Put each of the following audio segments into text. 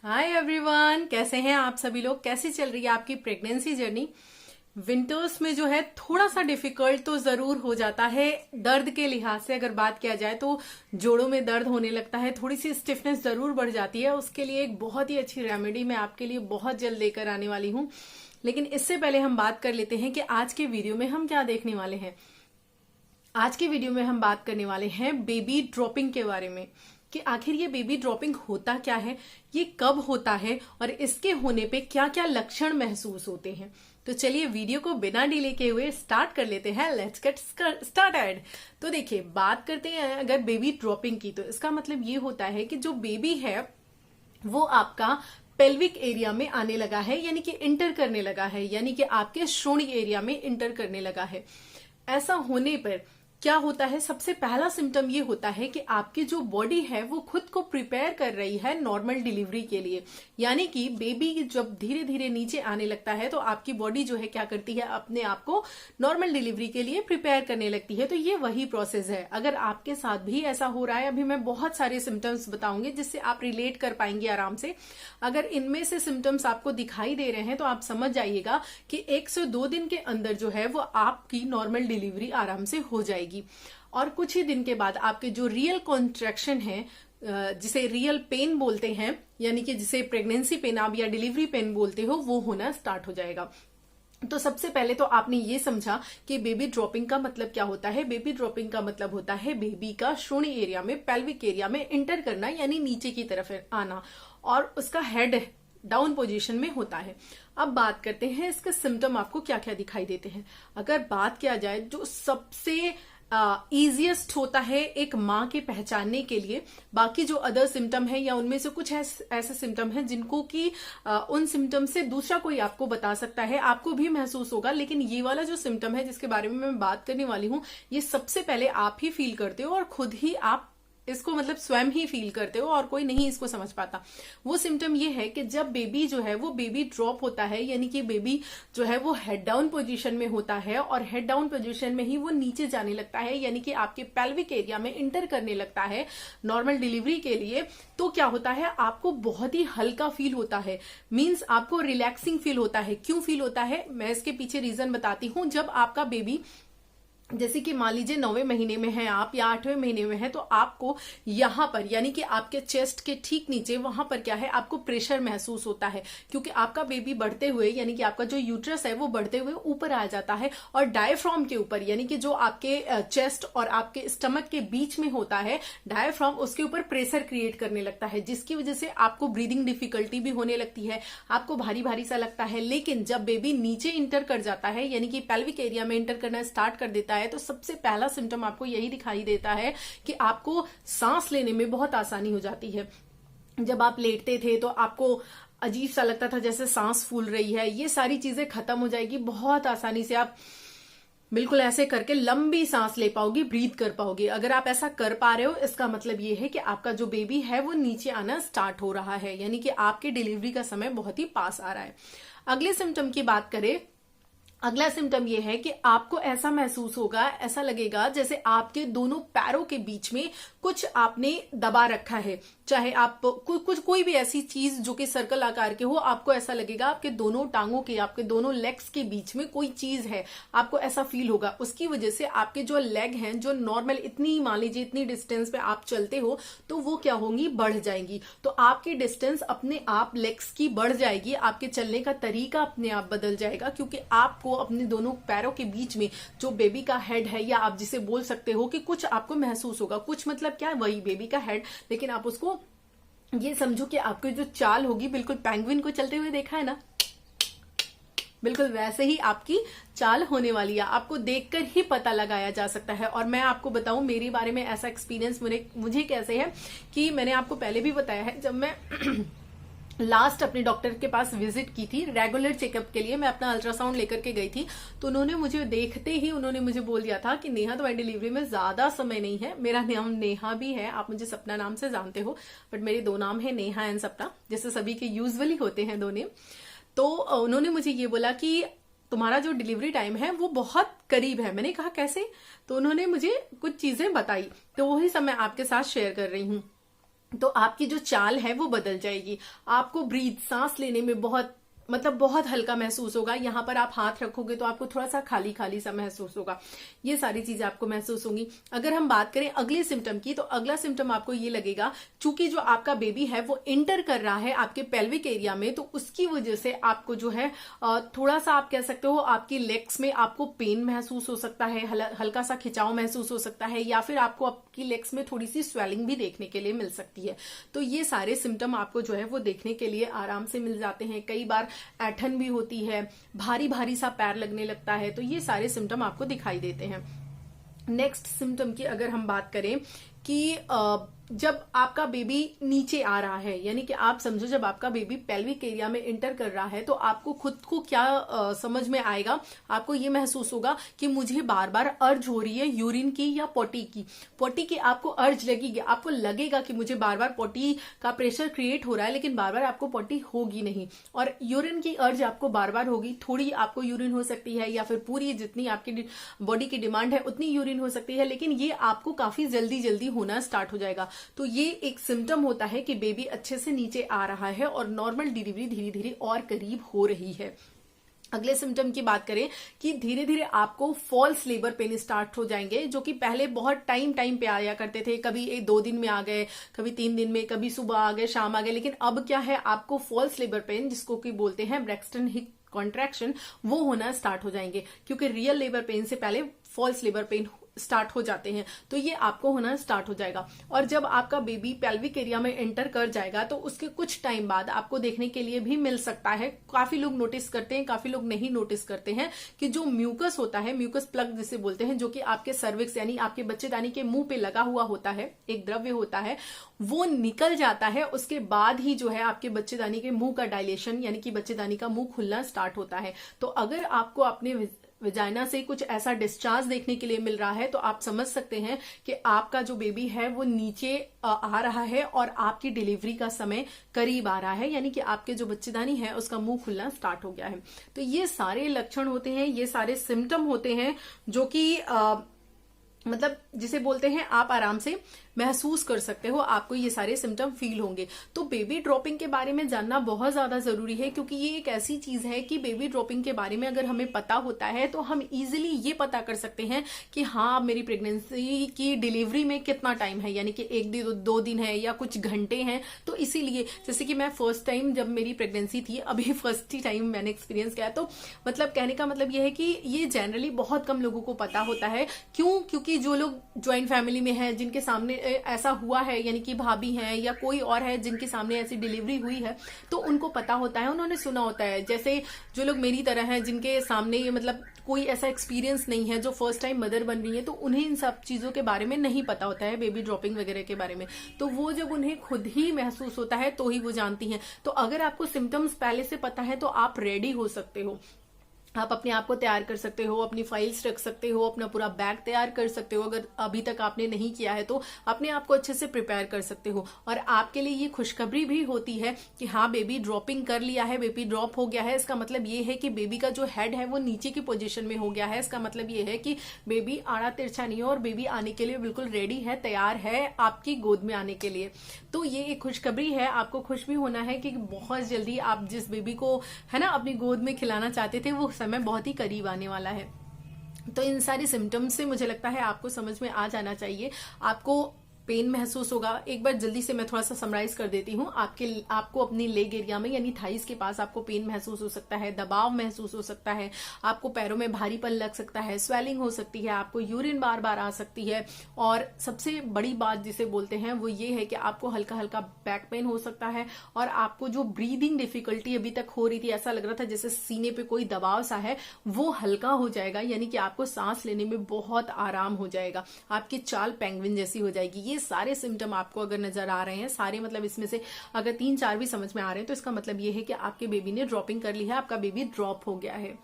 Hi everyone, कैसे हैं आप सभी लोग। कैसी चल रही है आपकी प्रेगनेंसी जर्नी। विंटर्स में जो है थोड़ा सा डिफिकल्ट तो जरूर हो जाता है। दर्द के लिहाज से अगर बात किया जाए तो जोड़ों में दर्द होने लगता है, थोड़ी सी स्टिफनेस जरूर बढ़ जाती है। उसके लिए एक बहुत ही अच्छी रेमेडी मैं आपके लिए बहुत जल्द लेकर आने वाली हूँ। लेकिन इससे पहले हम बात कर लेते हैं कि आज के वीडियो में हम क्या देखने वाले हैं। आज के वीडियो में हम बात करने वाले हैं बेबी ड्रॉपिंग के बारे में, कि आखिर ये बेबी ड्रॉपिंग होता क्या है, ये कब होता है और इसके होने पे क्या क्या लक्षण महसूस होते हैं। तो चलिए वीडियो को बिना डिले के हुए स्टार्ट कर लेते हैं। Let's get started. तो देखिए, बात करते हैं अगर बेबी ड्रॉपिंग की, तो इसका मतलब ये होता है कि जो बेबी है वो आपका पेल्विक एरिया में आने लगा है, यानी कि इंटर करने लगा है, यानी कि आपके श्रोणि एरिया में इंटर करने लगा है। ऐसा होने पर क्या होता है, सबसे पहला सिम्टम ये होता है कि आपकी जो बॉडी है वो खुद को प्रिपेयर कर रही है नॉर्मल डिलीवरी के लिए। यानी कि बेबी जब धीरे धीरे नीचे आने लगता है तो आपकी बॉडी जो है क्या करती है, अपने आप को नॉर्मल डिलीवरी के लिए प्रिपेयर करने लगती है। तो ये वही प्रोसेस है। अगर आपके साथ भी ऐसा हो रहा है, अभी मैं बहुत सारे सिम्टम्स बताऊंगी जिससे आप रिलेट कर पाएंगे आराम से। अगर इनमें से सिम्टम्स आपको दिखाई दे रहे हैं तो आप समझ जाइएगा कि 1 से 2 दिन के अंदर जो है वो आपकी नॉर्मल डिलीवरी आराम से हो जाएगी। और कुछ ही दिन के बाद आपके जो रियल कॉन्ट्रैक्शन है, जिसे रियल पेन बोलते हैं, यानी कि जिसे प्रेगनेंसी पेन आप या डिलीवरी पेन बोलते हो, वो होना स्टार्ट हो जाएगा। तो सबसे पहले तो आपने ये समझा कि बेबी ड्रॉपिंग का मतलब क्या होता है। बेबी ड्रॉपिंग का मतलब होता है बेबी का श्रोणि एरिया में, पेल्विक एरिया में इंटर करना, यानी नीचे की तरफ आना, और उसका हेड डाउन पोजीशन में होता है। अब बात करते हैं इसके सिम्टम आपको क्या क्या दिखाई देते हैं। अगर बात किया जाए, जो सबसे इजिएस्ट होता है एक माँ के पहचानने के लिए, बाकी जो अदर सिम्टम है या उनमें से कुछ ऐसे सिम्टम हैं जिनको कि उन सिम्टम से दूसरा कोई आपको बता सकता है, आपको भी महसूस होगा। लेकिन ये वाला जो सिम्टम है जिसके बारे में मैं बात करने वाली हूँ, ये सबसे पहले आप ही फील करते हो और खुद ही आप इसको मतलब स्वयं ही फील करते हो और कोई नहीं इसको समझ पाता। वो सिम्टम ये है कि जब बेबी जो है वो बेबी ड्रॉप होता है, यानी कि बेबी जो है वो हेड डाउन पोजीशन में होता है और हेड डाउन पोजीशन में ही वो नीचे जाने लगता है, यानी कि आपके पेल्विक एरिया में इंटर करने लगता है नॉर्मल डिलीवरी के लिए। तो क्या होता है, आपको बहुत ही हल्का फील होता है, मीन्स आपको रिलैक्सिंग फील होता है। क्यों फील होता है, मैं इसके पीछे रीजन बताती हूँ। जब आपका बेबी, जैसे कि मान लीजिए 9वें महीने में है आप या 8वें महीने में है, तो आपको यहां पर, यानी कि आपके चेस्ट के ठीक नीचे, वहां पर क्या है, आपको प्रेशर महसूस होता है। क्योंकि आपका बेबी बढ़ते हुए, यानी कि आपका जो यूट्रस है वो बढ़ते हुए ऊपर आ जाता है और डायफ्राम के ऊपर, यानी कि जो आपके चेस्ट और आपके स्टमक के बीच में होता है डायफ्राम, उसके ऊपर प्रेशर क्रिएट करने लगता है, जिसकी वजह से आपको ब्रीदिंग डिफिकल्टी भी होने लगती है, आपको भारी भारी सा लगता है। लेकिन जब बेबी नीचे इंटर कर जाता है, यानी कि पेल्विक एरिया में इंटर करना स्टार्ट कर देता है, तो सबसे पहला सिम्टम आपको यही दिखाई देता है कि आपको सांस लेने में बहुत आसानी हो जाती है। जब आप लेटते थे तो आपको अजीब सा लगता था, जैसे सांस फूल रही है। ये सारी चीजें खत्म हो जाएगी, बहुत आसानी से आप बिल्कुल ऐसे करके लंबी सांस ले पाओगे, ब्रीथ कर पाओगे। अगर आप ऐसा कर पा रहे हो, इसका मतलब ये है कि आपका जो बेबी है वो नीचे आना स्टार्ट हो रहा है, यानी कि आपके डिलीवरी का समय बहुत ही पास आ रहा है। अगले सिम्टम की बात करें, अगला सिम्टम ये है कि आपको ऐसा महसूस होगा, ऐसा लगेगा जैसे आपके दोनों पैरों के बीच में कुछ आपने दबा रखा है। चाहे आप कोई भी ऐसी चीज जो कि सर्कल आकार के हो, आपको ऐसा लगेगा आपके दोनों टांगों के, आपके दोनों लेग्स के बीच में कोई चीज है, आपको ऐसा फील होगा। उसकी वजह से आपके जो लेग हैं, जो नॉर्मल इतनी, मान लीजिए इतनी डिस्टेंस पे आप चलते हो, तो वो क्या होंगी, बढ़ जाएंगी। तो आपकी डिस्टेंस अपने आप लेग्स की बढ़ जाएगी, आपके चलने का तरीका अपने आप बदल जाएगा, क्योंकि आपको अपने दोनों पैरों के बीच में जो बेबी का हेड है, या आप जिसे बोल सकते हो कि कुछ आपको महसूस होगा, कुछ मतलब क्या, वही बेबी का हेड, लेकिन आप उसको ये समझो कि आपकी जो चाल होगी, बिल्कुल पेंगुइन को चलते हुए देखा है ना, बिल्कुल वैसे ही आपकी चाल होने वाली है। आपको देखकर ही पता लगाया जा सकता है। और मैं आपको बताऊं, मेरे बारे में ऐसा एक्सपीरियंस मुझे कैसे है कि मैंने आपको पहले भी बताया है, जब मैं लास्ट अपने डॉक्टर के पास विजिट की थी रेगुलर चेकअप के लिए, मैं अपना अल्ट्रासाउंड लेकर के गई थी, तो उन्होंने मुझे देखते ही उन्होंने मुझे बोल दिया था कि नेहा, तुम्हारी डिलीवरी में ज्यादा समय नहीं है। मेरा नाम नेहा भी है, आप मुझे सपना नाम से जानते हो, बट मेरे 2 नाम है, नेहा एंड सपना, जैसे सभी के यूजुअली होते हैं 2 नेम। तो उन्होंने मुझे ये बोला कि तुम्हारा जो डिलीवरी टाइम है वो बहुत करीब है। मैंने कहा कैसे, तो उन्होंने मुझे कुछ चीजें बताई, तो वही सब मैं आपके साथ शेयर कर रही हूँ। तो आपकी जो चाल है वो बदल जाएगी। आपको सांस लेने में बहुत हल्का महसूस होगा। यहाँ पर आप हाथ रखोगे तो आपको थोड़ा सा खाली खाली सा महसूस होगा। ये सारी चीजें आपको महसूस होंगी। अगर हम बात करें अगले सिम्टम की, तो अगला सिम्टम आपको ये लगेगा, चूंकि जो आपका बेबी है वो इंटर कर रहा है आपके पेल्विक एरिया में, तो उसकी वजह से आपको जो है थोड़ा सा आप कह सकते हो आपकी लेग्स में आपको पेन महसूस हो सकता है, हल्का सा खिंचाव महसूस हो सकता है, या फिर आपको आपकी लेग्स में थोड़ी सी स्वेलिंग भी देखने के लिए मिल सकती है। तो ये सारे सिम्टम आपको जो है वो देखने के लिए आराम से मिल जाते हैं। कई बार ऐठन भी होती है, भारी भारी सा पैर लगने लगता है। तो ये सारे सिम्टम आपको दिखाई देते हैं। नेक्स्ट सिम्टम की अगर हम बात करें कि जब आपका बेबी नीचे आ रहा है, यानी कि आप समझो जब आपका बेबी पेल्विक एरिया में इंटर कर रहा है, तो आपको खुद को क्या समझ में आएगा, आपको ये महसूस होगा कि मुझे बार बार अर्ज हो रही है यूरिन की या पोटी की आपको अर्ज लगेगी। आपको लगेगा कि मुझे बार बार पोटी का प्रेशर क्रिएट हो रहा है, लेकिन बार बार आपको पोटी होगी नहीं। और यूरिन की अर्ज आपको बार बार होगी। थोड़ी आपको यूरिन हो सकती है, या फिर पूरी जितनी आपकी बॉडी की डिमांड है उतनी यूरिन हो सकती है, लेकिन ये आपको काफी जल्दी जल्दी होना स्टार्ट हो जाएगा। तो ये एक सिम्टम होता है कि बेबी अच्छे से नीचे आ रहा है और नॉर्मल डिलीवरी धीरे धीरे और करीब हो रही है। अगले सिम्टम की बात करें कि धीरे धीरे आपको फॉल्स लेबर पेन स्टार्ट हो जाएंगे, जो कि पहले बहुत टाइम पे आया करते थे। कभी 2 दिन में आ गए, कभी 3 दिन में, कभी सुबह आ गए, शाम आ गए। लेकिन अब क्या है, आपको फॉल्स लेबर पेन, जिसको कि बोलते हैं ब्रैक्सटन हिक कॉन्ट्रैक्शन, वो होना स्टार्ट हो जाएंगे, क्योंकि रियल लेबर पेन से पहले फॉल्स लेबर पेन स्टार्ट हो जाते हैं। तो ये आपको होना स्टार्ट हो जाएगा। और जब आपका बेबी पेल्विक एरिया में एंटर कर जाएगा, तो उसके कुछ टाइम बाद आपको देखने के लिए भी मिल सकता है, काफी लोग नोटिस करते हैं, काफी लोग नहीं नोटिस करते हैं, कि जो म्यूकस होता है, म्यूकस प्लग जिसे बोलते हैं, जो कि आपके सर्विक्स यानी आपके बच्चेदानी के मुंह पे लगा हुआ होता है, एक द्रव्य होता है, वो निकल जाता है। उसके बाद ही जो है आपके बच्चेदानी के मुंह का डायलेशन, यानी कि बच्चेदानी का मुंह खुलना स्टार्ट होता है। तो अगर आपको अपने वजाइना से कुछ ऐसा डिस्चार्ज देखने के लिए मिल रहा है, तो आप समझ सकते हैं कि आपका जो बेबी है वो नीचे आ रहा है और आपकी डिलीवरी का समय करीब आ रहा है, यानी कि आपके जो बच्चेदानी है उसका मुंह खुलना स्टार्ट हो गया है। तो ये सारे लक्षण होते हैं, ये सारे सिम्टम होते हैं, जो कि मतलब जिसे बोलते हैं आप आराम से महसूस कर सकते हो, आपको ये सारे सिम्टम फील होंगे। तो बेबी ड्रॉपिंग के बारे में जानना बहुत ज्यादा जरूरी है, क्योंकि ये एक ऐसी चीज है कि बेबी ड्रॉपिंग के बारे में अगर हमें पता होता है, तो हम इजीली ये पता कर सकते हैं कि हाँ, मेरी प्रेगनेंसी की डिलीवरी में कितना टाइम है, यानी कि 1 दिन 2 दिन है या कुछ घंटे हैं। तो इसीलिए जैसे कि मैं फर्स्ट टाइम जब मेरी प्रेगनेंसी थी, अभी फर्स्ट ही टाइम मैंने एक्सपीरियंस किया, तो मतलब कहने का मतलब ये है कि ये जनरली बहुत कम लोगों को पता होता है। क्योंकि जो लोग ज्वाइंट फैमिली में हैं, जिनके सामने ऐसा हुआ है, यानी कि भाभी हैं या कोई और है जिनके सामने ऐसी डिलीवरी हुई है, तो उनको पता होता है, उन्होंने सुना होता है। जैसे जो लोग मेरी तरह हैं, जिनके सामने मतलब कोई ऐसा एक्सपीरियंस नहीं है, जो फर्स्ट टाइम मदर बन रही है, तो उन्हें इन सब चीजों के बारे में नहीं पता होता है, बेबी ड्रॉपिंग वगैरह के बारे में। तो वो जब उन्हें खुद ही महसूस होता है तो ही वो जानती हैं। तो अगर आपको सिम्टम्स पहले से पता है, तो आप रेडी हो सकते हो, आप अपने आप को तैयार कर सकते हो, अपनी फाइल्स रख सकते हो, अपना पूरा बैग तैयार कर सकते हो। अगर अभी तक आपने नहीं किया है, तो अपने आप को अच्छे से प्रिपेयर कर सकते हो। और आपके लिए ये खुशखबरी भी होती है कि हाँ, बेबी ड्रॉपिंग कर लिया है, बेबी ड्रॉप हो गया है। इसका मतलब ये है कि बेबी का जो हेड है वो नीचे की पोजीशन में हो गया है। इसका मतलब ये है कि बेबी आड़ा तिरछा नहीं है और बेबी आने के लिए बिल्कुल रेडी है, तैयार है आपकी गोद में आने के लिए। तो ये एक खुशखबरी है। आपको खुश भी होना है कि बहुत जल्दी आप जिस बेबी को है ना अपनी गोद में खिलाना चाहते थे, वो समय बहुत ही करीब आने वाला है। तो इन सारी सिम्टम्स से मुझे लगता है आपको समझ में आ जाना चाहिए। आपको पेन महसूस होगा। एक बार जल्दी से मैं थोड़ा सा समराइज कर देती हूँ। आपको अपनी लेग एरिया में यानी थाइस के पास आपको पेन महसूस हो सकता है, दबाव महसूस हो सकता है, आपको पैरों में भारीपन लग सकता है, स्वेलिंग हो सकती है, आपको यूरिन बार बार आ सकती है, और सबसे बड़ी बात जिसे बोलते हैं वो ये है कि आपको हल्का हल्का बैक पेन हो सकता है, और आपको जो ब्रीदिंग डिफिकल्टी अभी तक हो रही थी, ऐसा लग रहा था जैसे सीने पे कोई दबाव सा है, वो हल्का हो जाएगा, यानी कि आपको सांस लेने में बहुत आराम हो जाएगा, आपकी चाल पेंगुइन जैसी हो जाएगी। ये सारे सिम्टम आपको अगर नजर आ रहे हैं, सारे मतलब इसमें से अगर 3-4 भी समझ में आ रहे हैं, तो इसका मतलब ये है कि आपके बेबी ने ड्रॉपिंग कर ली है, आपका बेबी ड्रॉप हो गया है।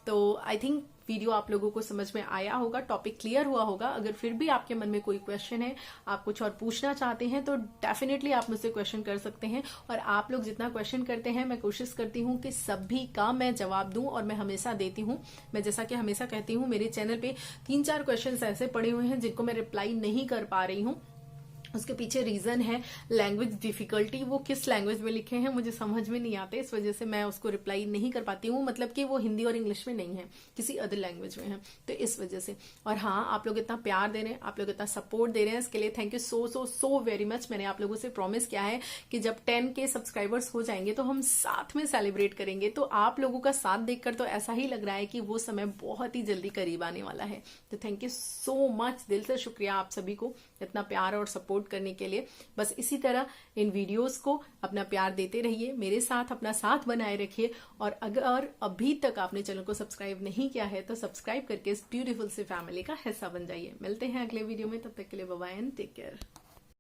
तो आई थिंक वीडियो आप लोगों को समझ में आया होगा, टॉपिक क्लियर हुआ होगा। अगर फिर भी आपके मन में कोई क्वेश्चन है, आप कुछ और पूछना चाहते हैं, तो डेफिनेटली आप मुझसे क्वेश्चन कर सकते हैं। और आप लोग जितना क्वेश्चन करते हैं, मैं कोशिश करती हूँ कि सभी का मैं जवाब दूं, और मैं हमेशा देती हूँ। मैं जैसा कि हमेशा कहती हूँ, मेरे चैनल पे 3-4 क्वेश्चन ऐसे पड़े हुए हैं जिनको मैं रिप्लाई नहीं कर पा रही हूँ, उसके पीछे रीजन है लैंग्वेज डिफिकल्टी। वो किस लैंग्वेज में लिखे हैं मुझे समझ में नहीं आते, इस वजह से मैं उसको रिप्लाई नहीं कर पाती हूँ। मतलब कि वो हिंदी और इंग्लिश में नहीं है, किसी अदर लैंग्वेज में है, तो इस वजह से। और हाँ, आप लोग इतना प्यार दे रहे हैं, आप लोग इतना सपोर्ट दे रहे हैं, इसके लिए thank you so so so very much. मैंने आप लोगों से प्रॉमिस किया है कि जब 10K सब्सक्राइबर्स हो जाएंगे तो हम साथ में सेलिब्रेट करेंगे। तो आप लोगों का साथ देखकर तो ऐसा ही लग रहा है कि वो समय बहुत ही जल्दी करीब आने वाला है। तो थैंक यू सो मच, दिल से शुक्रिया आप सभी को इतना प्यार और सपोर्ट करने के लिए। बस इसी तरह इन वीडियोस को अपना प्यार देते रहिए, मेरे साथ अपना साथ बनाए रखिए। और अगर अभी तक आपने चैनल को सब्सक्राइब नहीं किया है तो सब्सक्राइब करके इस ब्यूटीफुल सी फैमिली का हिस्सा बन जाइए। मिलते हैं अगले वीडियो में, तब तक के लिए bye bye and take care.